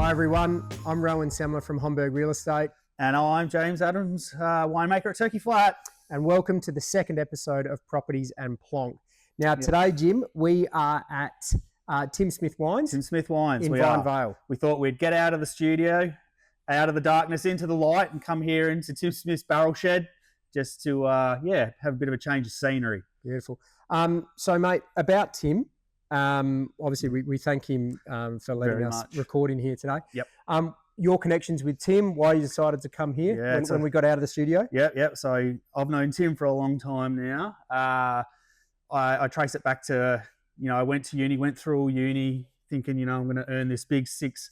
Hi everyone, I'm Rohan Semler from Homburg Real Estate. And I'm James Adams, winemaker at Turkey Flat. And welcome to the second episode of Properties and Plonk. Now today, Jim, we are at Tim Smith Wines. Tim Smith Wines. In Vine Vale. We thought we'd get out of the studio, out of the darkness into the light and come here into Tim Smith's barrel shed just to, have a bit of a change of scenery. Beautiful. So mate, about Tim, obviously we thank him for letting us record in here today. Yep. Your connections with Tim, why you decided to come here when we got out of the studio? Yep. So I've known Tim for a long time now. I trace it back to, I went to uni, went through all uni thinking, I'm going to earn this big six,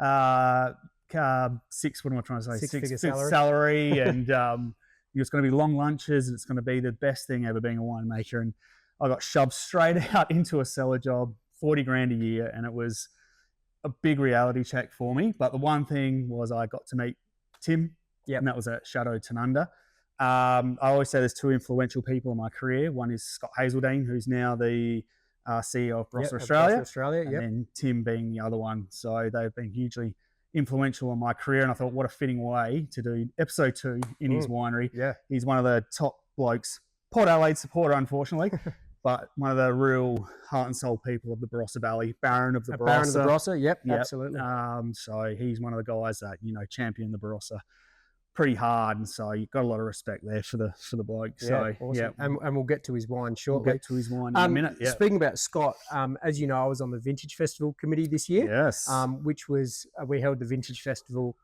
what am I trying to say? Six-figure salary. And it's going to be long lunches and it's going to be the best thing ever being a winemaker. And I got shoved straight out into a cellar job, 40 grand a year. And it was a big reality check for me. But the one thing was I got to meet Tim, and that was at Chateau Tanunda. I always say there's two influential people in my career. One is Scott Hazeldine, who's now the CEO of Barossa Australia, and then Tim being the other one. So they've been hugely influential in my career, and I thought what a fitting way to do episode 2 in his winery. Yeah. He's one of the top blokes, Port Adelaide supporter, unfortunately. But one of the real heart and soul people of the Barossa Valley, Baron of the Barossa. Baron of the Barossa, yep. Absolutely. So he's one of the guys that, champion the Barossa pretty hard. And so you've got a lot of respect there for the bloke. Yeah, so, awesome. And we'll get to his wine shortly. We'll get to his wine in a minute. Yeah. Speaking about Scott, as you know, I was on the Vintage Festival committee this year. Yes. Which was, we held the Vintage Festival,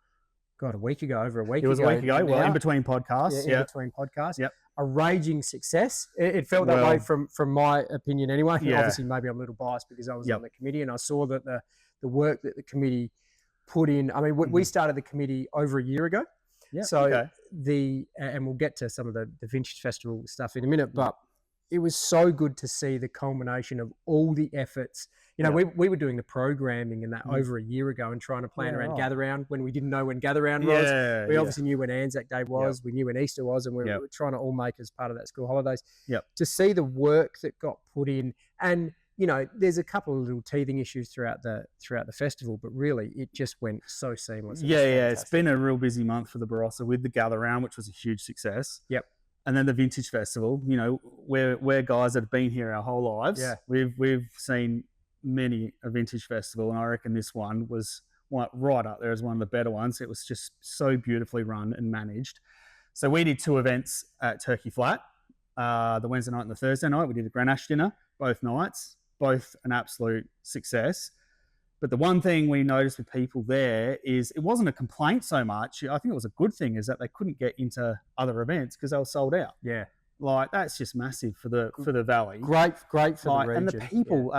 over a week ago. It was a week ago. Well, in between podcasts. Yeah, in between podcasts. Yep. A raging success. It felt that way from my opinion anyway. Yeah. Obviously, maybe I'm a little biased because I was on the committee and I saw that the work that the committee put in. I mean, we started the committee over a year ago. Yeah. So and we'll get to some of the Vintage Festival stuff in a minute, but it was so good to see the culmination of all the efforts. We were doing the programming and that over a year ago and trying to plan around Gather Round when we didn't know when Gather Round was. We obviously knew when Anzac Day was. We knew when Easter was, and we were trying to all make as part of that school holidays. Yep. To see the work that got put in, and there's a couple of little teething issues throughout the festival, but really it just went so seamless. It's been a real busy month for the Barossa with the Gather Round, which was a huge success. Yep. And then the Vintage Festival. We're guys that have been here our whole lives. Yeah. We've seen many a Vintage Festival, and I reckon this one was right up there as one of the better ones. It was just so beautifully run and managed. So we did 2 events at Turkey Flat, the Wednesday night and the Thursday night. We did a Grenache dinner both nights, both an absolute success. But the one thing we noticed with people there is it wasn't a complaint so much. I think it was a good thing, is that they couldn't get into other events because they were sold out. Yeah. Like, that's just massive for the valley. Great for the region. And the people,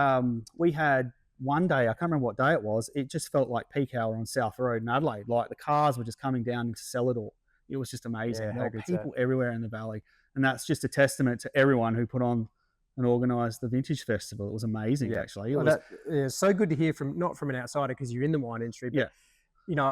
we had one day, I can't remember what day it was, it just felt like peak hour on South Road in Adelaide. Like, the cars were just coming down into Cellador. It was just amazing. Yeah, there were people everywhere in the valley. And that's just a testament to everyone who put on and organised the Vintage Festival. It was amazing, actually. It's so good to hear not from an outsider, because you're in the wine industry. But,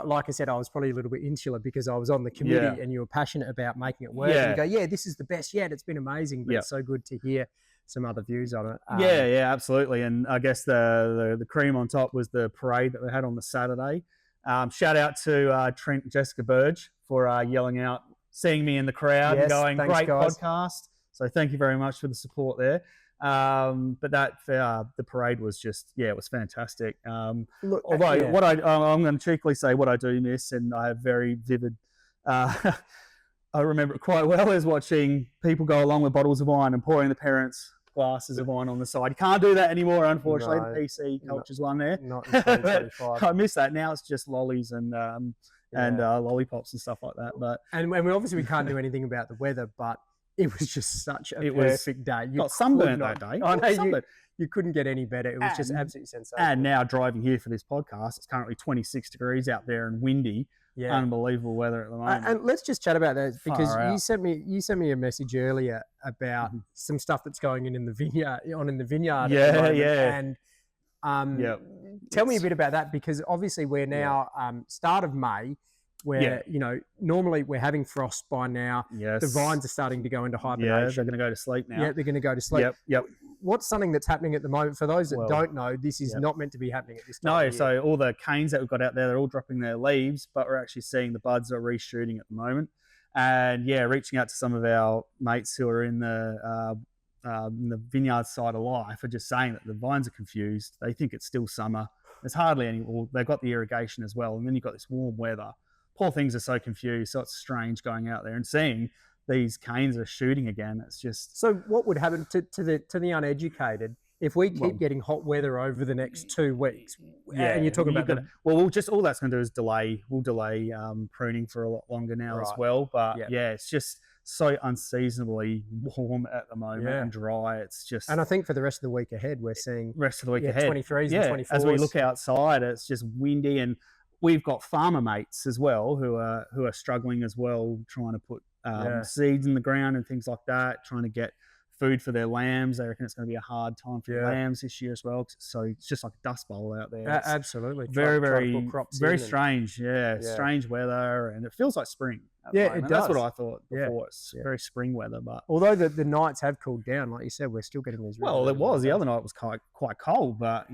like I said, I was probably a little bit insular because I was on the committee and you were passionate about making it work. And you go, this is the best yet. It's been amazing. But it's so good to hear some other views on it. Absolutely. And I guess the cream on top was the parade that we had on the Saturday. Shout out to Trent and Jessica Burge for yelling out, seeing me in the crowd and going, thanks, great guys. Podcast. So thank you very much for the support there. But the parade was just, it was fantastic. I'm going to cheekily say what I do miss, and I have very vivid, I remember it quite well, is watching people go along with bottles of wine and pouring the parents glasses of wine on the side. You can't do that anymore, unfortunately. No, the PC culture's one there. Not in 2025. I miss that. Now it's just lollies and lollipops and stuff like that. But we can't do anything about the weather, but it was just such a perfect day. You got sunburned that day. I know, you couldn't get any better. It was just absolutely sensational. And now driving here for this podcast, it's currently 26 degrees out there and windy. Yeah. Unbelievable weather at the moment. And let's just chat about that, because you sent me a message earlier about some stuff that's going in the vineyard. And tell me a bit about that, because obviously we're now start of May, where normally we're having frost by now. Yes. The vines are starting to go into hibernation. Yeah, they're going to go to sleep now. Yeah, they're going to go to sleep. Yep. what's something that's happening at the moment? For those that Well, don't know, this is yep. not meant to be happening at this time. No, of year. so all the canes that we've got out there, they're all dropping their leaves, but we're actually seeing the buds are reshooting at the moment. And yeah, reaching out to some of our mates who are in the vineyard side of life are just saying that the vines are confused. They think it's still summer. There's hardly any. Well, they've got the irrigation as well, and then you've got this warm weather. Poor things are so confused. So it's strange going out there and seeing these canes are shooting again. It's just so. What would happen to the uneducated if we keep getting hot weather over the next 2 weeks? Yeah, and you're talking about we'll just all that's going to do is delay. We'll delay pruning for a lot longer now as well. But yeah, it's just so unseasonably warm at the moment and dry. It's just, and I think for the rest of the week ahead, we're seeing 23s and 24s. As we look outside, it's just windy, and we've got farmer mates as well who are struggling as well, trying to put seeds in the ground and things like that, trying to get food for their lambs. They reckon it's going to be a hard time for the lambs this year as well. So it's just like a dust bowl out there. Absolutely. Very strange. Strange weather, and it feels like spring. It does. That's what I thought before. It's very spring weather. But although the nights have cooled down, like you said, we're still getting these. Well, it was. The other night was quite cold, but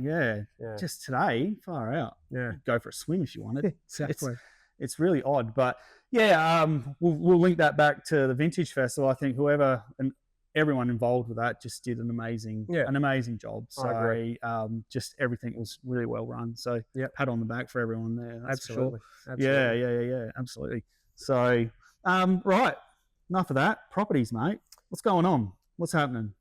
just today, far out. Yeah. Go for a swim if you wanted. Exactly. It's really odd. But we'll link that back to the Vintage Festival. I think whoever and everyone involved with that just did an amazing job. So I agree. Just everything was really well run. So pat on the back for everyone there. Absolutely. Yeah, absolutely. So right, enough of that. Properties, mate. What's going on? What's happening?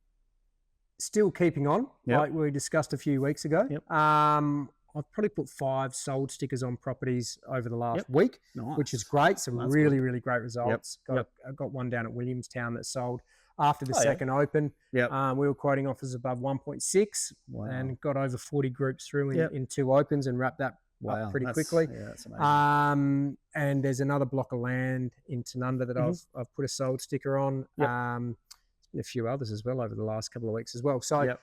Still keeping on, like we discussed a few weeks ago. I've probably put 5 sold stickers on properties over the last week, which is great. Some really great results. I got one down at Williamstown that sold after the second open. We were quoting offers above 1.6 and got over 40 groups through in 2 opens and wrapped that up pretty quickly. Yeah, that's amazing. And there's another block of land in Tanunda that I've put a sold sticker on. A few others as well over the last couple of weeks as well. So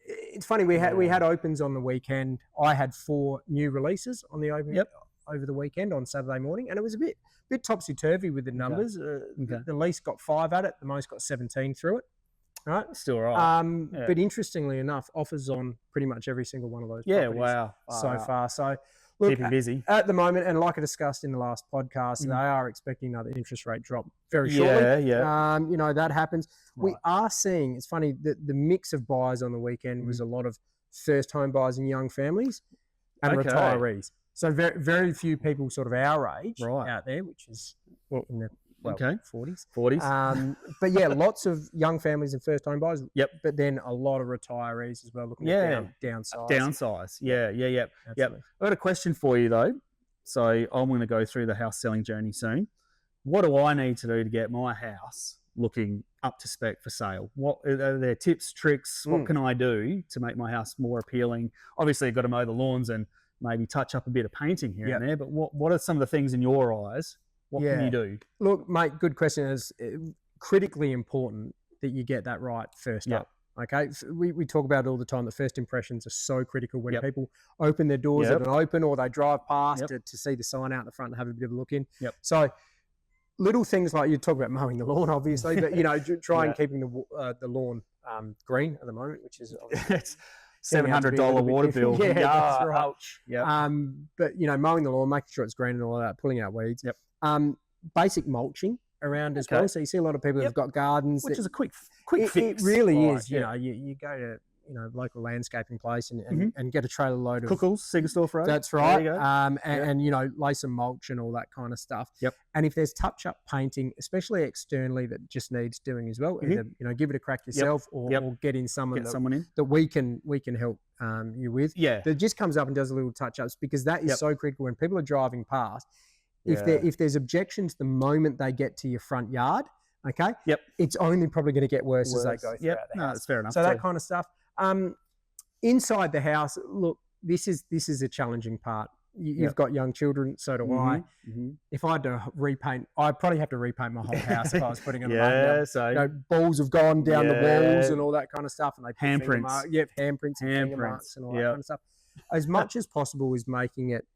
it's funny, we had opens on the weekend. I had 4 new releases on the open over the weekend on Saturday morning, and it was a bit topsy-turvy with the numbers. The least got 5 at it, the most got 17 through it. Right, still right. But interestingly enough, offers on pretty much every single one of those properties so far. So look, keeping busy at the moment, and like I discussed in the last podcast, they are expecting another interest rate drop very shortly. That happens. We are seeing, it's funny, that the mix of buyers on the weekend was a lot of first home buyers and young families and retirees. So very, very few people sort of our age out there, which is in the 40s. But lots of young families and first home buyers. But then a lot of retirees as well looking at downsize. I've got a question for you though. So I'm going to go through the house selling journey soon. What do I need to do to get my house looking up to spec for sale? What are there tips, tricks? What can I do to make my house more appealing? Obviously, I've got to mow the lawns and maybe touch up a bit of painting here and there. But what are some of the things in your eyes? What can you do? Look, mate, good question. It's critically important that you get that right first up. Okay, we talk about it all the time. The first impressions are so critical when people open their doors at an open or they drive past to see the sign out the front and have a bit of a look in. So little things like you talk about mowing the lawn, obviously, but try and keeping the lawn green at the moment, which is it's $700 water bill. That's right. Ouch. But mowing the lawn, making sure it's green and all that, pulling out weeds. Basic mulching around as well. So you see a lot of people that have got gardens, which is a quick fix. It really is. You go to local landscaping place and get a trailer load of Cookles, Sigersdorf Road. That's right. And lay some mulch and all that kind of stuff. And if there's touch-up painting, especially externally, that just needs doing as well, either give it a crack yourself or get in someone that we can help you with. That just comes up and does a little touch-ups, because that is so critical when people are driving past. If there's objections the moment they get to your front yard, it's only probably going to get worse as they go throughout the house. No, that's fair enough. So that kind of stuff. Inside the house, look, this is a challenging part. You've got young children, so do I. If I had to repaint, I'd probably have to repaint my whole house if I was putting it on. So balls have gone down the walls and all that kind of stuff, and they handprints, handprints, and all that kind of stuff. As much as possible is making it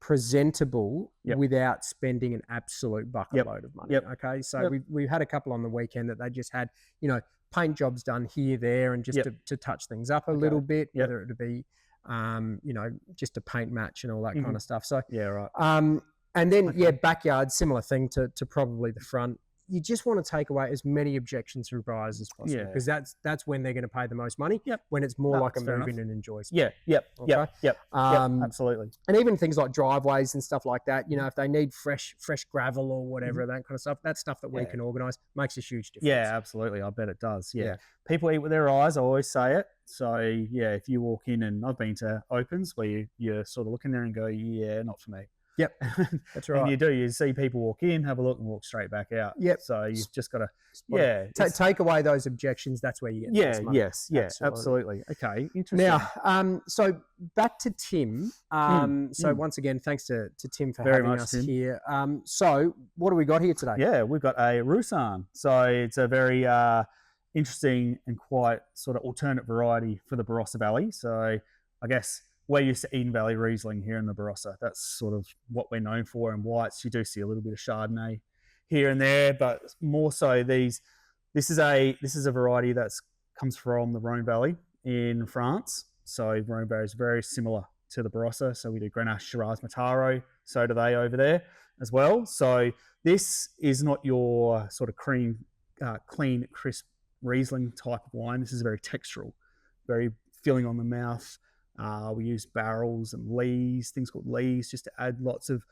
presentable Yep. without spending an absolute bucket Yep. load of money. Yep. Okay, so Yep. we had a couple on the weekend that they just had, you know, paint jobs done here, there, and just Yep. to touch things up a Okay. little bit, Yep. whether it would be, you know, just a paint match and all that kind Mhm. of stuff. So, Yeah, right. and then, Okay. yeah, backyard, similar thing to probably the front. You just want to take away as many objections from buyers as possible, Yeah. because that's when they're going to pay the most money. Yep. When it's more No, like a that's fair move enough. in and enjoy space. Yeah, yep, Okay. yep, yep, Um, absolutely. And even things like driveways and stuff like that, you know, if they need fresh gravel or whatever, that kind of stuff, that's stuff that we Yeah. can organise, makes a huge difference. Yeah, absolutely. I bet it does. Yeah. Yeah. People eat with their eyes. I always say it. So yeah, if you walk in, and I've been to opens where you're sort of looking there and go, yeah, not for me. Yep, that's right. And you see people walk in, have a look, and walk straight back out. Yep. So you've just got to, Spot on. yeah, Take away those objections. That's where you get the yeah, most money. yes, yeah, absolutely. Okay, interesting. Now, so back to Tim. So once again, thanks to Tim for having us Tim. here. So what do we got here today? Yeah, we've got a Roussanne. So it's a very interesting and quite sort of alternate variety for the Barossa Valley. So I guess we're used to Eden Valley Riesling here in the Barossa. That's sort of what we're known for. And whites, you do see a little bit of Chardonnay here and there, but more so this is a variety that comes from the Rhone Valley in France. So Rhone Valley is very similar to the Barossa. So we do Grenache, Shiraz, Mataro. So do they over there as well. So this is not your sort of clean, crisp Riesling type of wine. This is very textural, very filling on the mouth. We use barrels and lees, things called lees, just to add lots of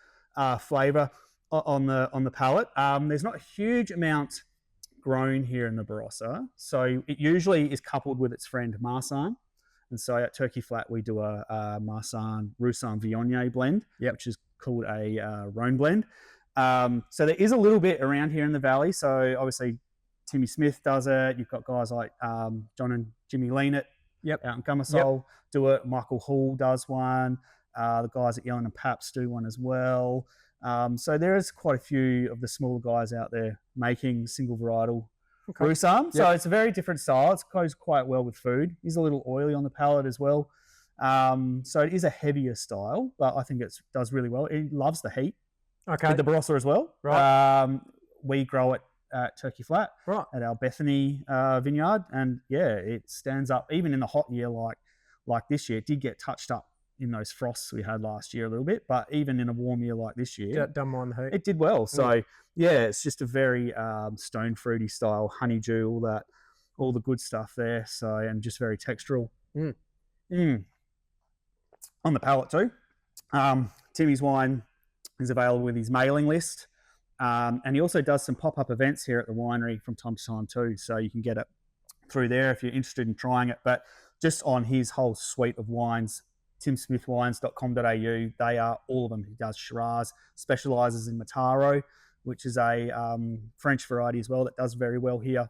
flavour on the palate. There's not a huge amount grown here in the Barossa, so it usually is coupled with its friend Marsanne. And so at Turkey Flat, we do a Marsanne Roussanne Viognier blend, which is called a Rhone blend. So there is a little bit around here in the valley. So obviously Timmy Smith does it. You've got guys like John and Jimmy Leanett out in Gummersol do it. Michael Hall does one. The guys at Yellen and Paps do one as well. So there is quite a few of the smaller guys out there making single varietal Roussanne. So it's a very different style. It goes quite well with food. It's a little oily on the palate as well. So it is a heavier style, but I think it does really well. It loves the heat. Okay. With the Barossa as well. Right. We grow it at Turkey Flat at our Bethany vineyard, and yeah, it stands up even in the hot year like this year. It did get touched up in those frosts we had last year a little bit, but even in a warm year like this year, it did well. So yeah, it's just a very stone fruity style, honeydew, all the good stuff there. So, and just very textural. On the palate too. Timmy's wine is available with his mailing list. And he also does some pop-up events here at the winery from time to time too. So you can get it through there if you're interested in trying it. But just on his whole suite of wines, timsmithwines.com.au, they are all of them. He does Shiraz, specialises in Mataro, which is a French variety as well that does very well here.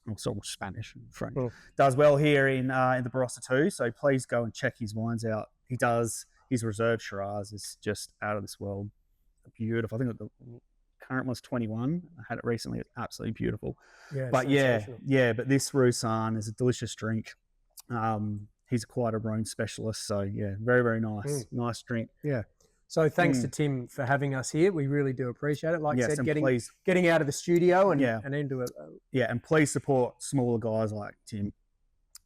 Also Spanish and French. Does well here in the Barossa too. So please go and check his wines out. He does, his reserve Shiraz is just out of this world. Beautiful. I think the current one's 21. I had it recently. It's absolutely beautiful. Yeah, but but this Roussanne is a delicious drink. He's quite a Rhone specialist. So yeah, very, very nice. Nice drink. Yeah. So thanks to Tim for having us here. We really do appreciate it. Like I said, please, getting out of the studio and into it. Yeah, and please support smaller guys like Tim.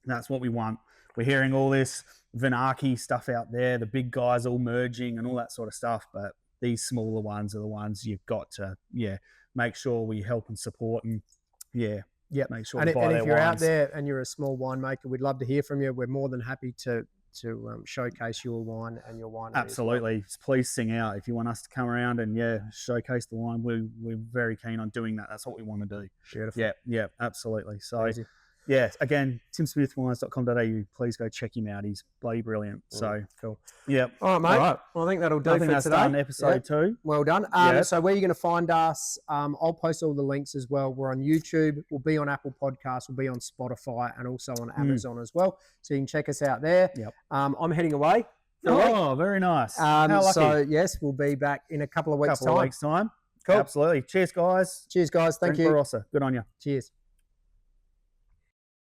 That's what we want. We're hearing all this Vinaki stuff out there, the big guys all merging and all that sort of stuff, but these smaller ones are the ones you've got to, make sure we help and support and, make sure we buy their wines. And if you're out there and you're a small winemaker, we'd love to hear from you. We're more than happy to showcase your wine and your wine. Absolutely. Well. Please sing out if you want us to come around and showcase the wine. We're very keen on doing that. That's what we want to do. Beautiful. Yeah, absolutely. So easy. Yeah, again, timsmithwines.com.au. Please go check him out. He's bloody brilliant. So cool. Yeah. All right, mate. All right. Well, I think that'll do for today. Done episode 2. Well done. So where you're going to find us, I'll post all the links as well. We're on YouTube. We'll be on Apple Podcasts. We'll be on Spotify and also on Amazon as well. So you can check us out there. Yep. I'm heading away. Oh, very nice. How lucky. So yes, we'll be back in a couple of weeks' time. Cool. Absolutely. Cheers, guys. Cheers, guys. Thank you. Barossa. Good on you. Cheers.